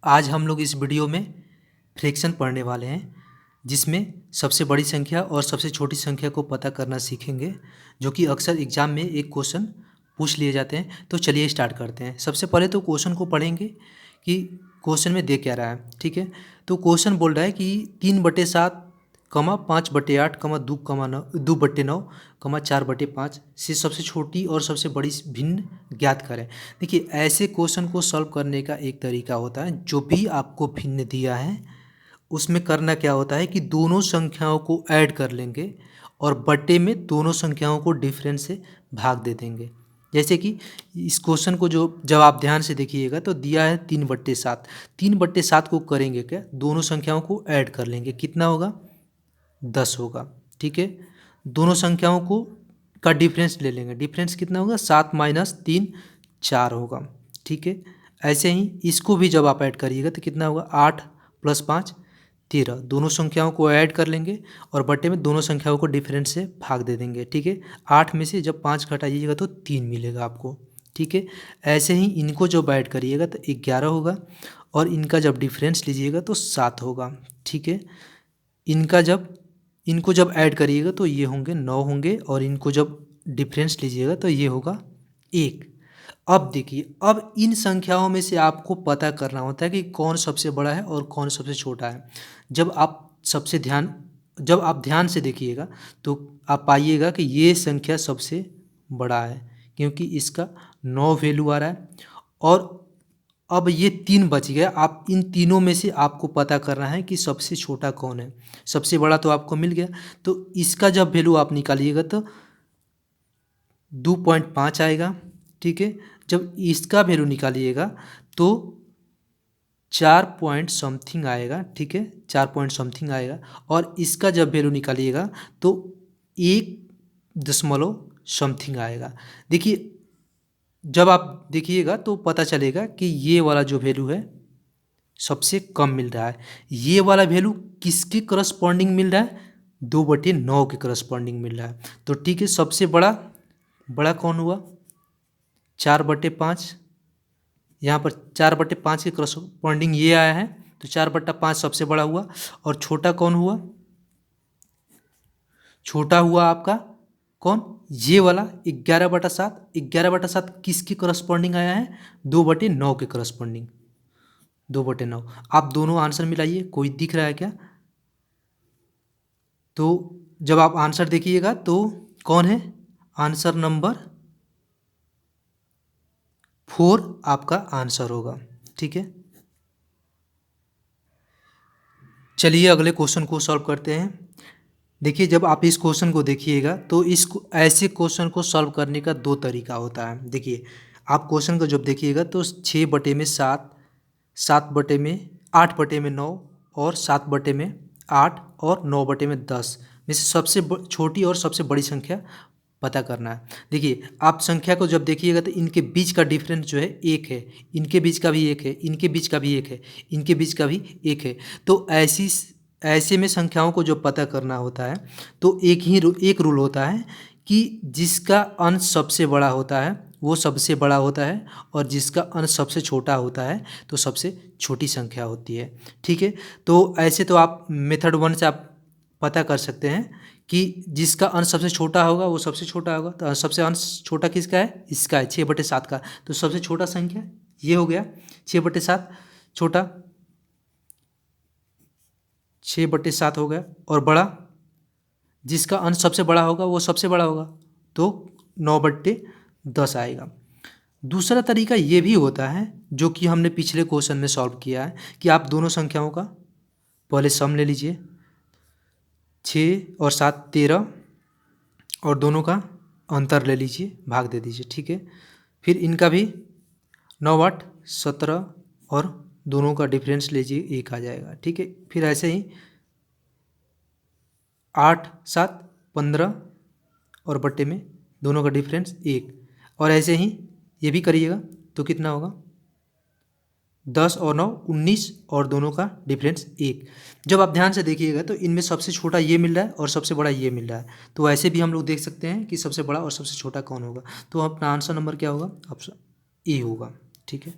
आज हम लोग इस वीडियो में फ्रैक्शन पढ़ने वाले हैं, जिसमें सबसे बड़ी संख्या और सबसे छोटी संख्या को पता करना सीखेंगे, जो कि अक्सर एग्जाम में एक क्वेश्चन पूछ लिए जाते हैं। तो चलिए स्टार्ट करते हैं। सबसे पहले तो क्वेश्चन को पढ़ेंगे कि क्वेश्चन में दे क्या रहा है। ठीक है, तो क्वेश्चन बोल रहा है कि 3/7, 5/8, 2/9, 4/5 से सबसे छोटी और सबसे बड़ी भिन्न ज्ञात करें। देखिए, ऐसे क्वेश्चन को सॉल्व करने का एक तरीका होता है, जो भी आपको भिन्न दिया है उसमें करना क्या होता है कि दोनों संख्याओं को ऐड कर लेंगे और बट्टे में दोनों संख्याओं को डिफरेंस से भाग दे देंगे। जैसे कि इस क्वेश्चन को जब आप ध्यान से देखिएगा तो दिया है 3/7। 3/7 को करेंगे क्या, दोनों संख्याओं को ऐड कर लेंगे, कितना होगा, 10 होगा। ठीक है, दोनों संख्याओं को का डिफरेंस ले लेंगे, डिफरेंस कितना होगा, 7 - 3 4 होगा। ठीक है, ऐसे ही इसको भी जब आप ऐड करिएगा तो कितना होगा, 8 + 5 13। दोनों संख्याओं को ऐड कर लेंगे और बट्टे में दोनों संख्याओं को डिफरेंस से भाग दे देंगे। ठीक है, 8 में से जब 5 घटाइएगा तो 3 मिलेगा आपको। ठीक है, ऐसे ही इनको जब ऐड करिएगा तो 11 होगा और इनका जब डिफरेंस लीजिएगा तो 7 होगा। ठीक है, इनको जब ऐड करिएगा तो ये होंगे 9 होंगे और इनको जब डिफरेंस लीजिएगा तो ये होगा 1। अब देखिए, अब इन संख्याओं में से आपको पता करना होता है कि कौन सबसे बड़ा है और कौन सबसे छोटा है। जब आप ध्यान से देखिएगा तो आप पाइएगा कि ये संख्या सबसे बड़ा है, क्योंकि इसका 9 वैल्यू आ रहा है। और अब ये 3 बच गया। आप इन तीनों में से आपको पता करना है कि सबसे छोटा कौन है। सबसे बड़ा तो आपको मिल गया, तो इसका जब वैल्यू आप निकालिएगा तो 2.5 आएगा। ठीक है, जब इसका वैल्यू निकालिएगा तो 4 पॉइंट समथिंग आएगा। ठीक है, 4 पॉइंट समथिंग आएगा और इसका जब वैल्यू निकालिएगा तो 1 समथिंग आएगा। देखिए, जब आप देखिएगा तो पता चलेगा कि ये वाला जो वैल्यू है सबसे कम मिल रहा है। ये वाला वैल्यू किसके करस्पॉन्डिंग मिल रहा है, 2/9 के करस्पॉन्डिंग मिल रहा है। तो ठीक है, सबसे बड़ा कौन हुआ, 4/5। यहाँ पर 4/5 के करस्पॉन्डिंग ये आया है, तो 4/5 सबसे बड़ा हुआ। और छोटा कौन हुआ, छोटा हुआ आपका कौन, ये वाला 11/7। 11/7 किसके करस्पॉन्डिंग आया है, 2/9 के करस्पॉन्डिंग, 2/9। आप दोनों आंसर मिलाइए, कोई दिख रहा है क्या। तो जब आप आंसर देखिएगा तो कौन है, आंसर नंबर 4 आपका आंसर होगा। ठीक है, चलिए अगले क्वेश्चन को सॉल्व करते हैं। देखिए, जब आप इस क्वेश्चन को देखिएगा तो ऐसे क्वेश्चन को सॉल्व करने का 2 तरीका होता है। देखिए, आप क्वेश्चन को जब देखिएगा तो 6/7, 8/9 और 7/8 और 9/10 में से सबसे छोटी और सबसे बड़ी संख्या पता करना है। देखिए, आप संख्या को जब देखिएगा तो इनके बीच का डिफरेंस जो है 1 है, इनके बीच का भी 1 है, इनके बीच का भी 1 है, इनके बीच का भी 1 है। तो ऐसे में संख्याओं को जो पता करना होता है तो एक रूल होता है कि जिसका अंश सबसे बड़ा होता है वो सबसे बड़ा होता है और जिसका अंश सबसे छोटा होता है तो सबसे छोटी संख्या होती है। ठीक है, तो ऐसे तो आप मेथड 1 से आप पता कर सकते हैं कि जिसका अंश सबसे छोटा होगा वो सबसे छोटा होगा। तो सबसे अंश छोटा किसका है, इसका है, 6/7 का। तो सबसे छोटा संख्या ये हो गया 6/7, छोटा 6/7 हो गया। और बड़ा, जिसका अंश सबसे बड़ा होगा वो सबसे बड़ा होगा, तो 9/10 आएगा। दूसरा तरीका ये भी होता है, जो कि हमने पिछले क्वेश्चन में सॉल्व किया है, कि आप दोनों संख्याओं का पहले सम ले लीजिए, 6 और 7 13, और दोनों का अंतर ले लीजिए, भाग दे दीजिए। ठीक है, फिर इनका भी 9 8 17 और दोनों का डिफरेंस लीजिए, 1 आ जाएगा। ठीक है, फिर ऐसे ही 8 7 15 और बट्टे में दोनों का डिफरेंस 1, और ऐसे ही ये भी करिएगा तो कितना होगा, 10 और 9 19 और दोनों का डिफरेंस 1। जब आप ध्यान से देखिएगा तो इनमें सबसे छोटा ये मिल रहा है और सबसे बड़ा ये मिल रहा है। तो ऐसे भी हम लोग देख सकते हैं कि सबसे बड़ा और सबसे छोटा कौन होगा। तो अपना आंसर नंबर क्या होगा, ऑप्शन ए होगा। ठीक है।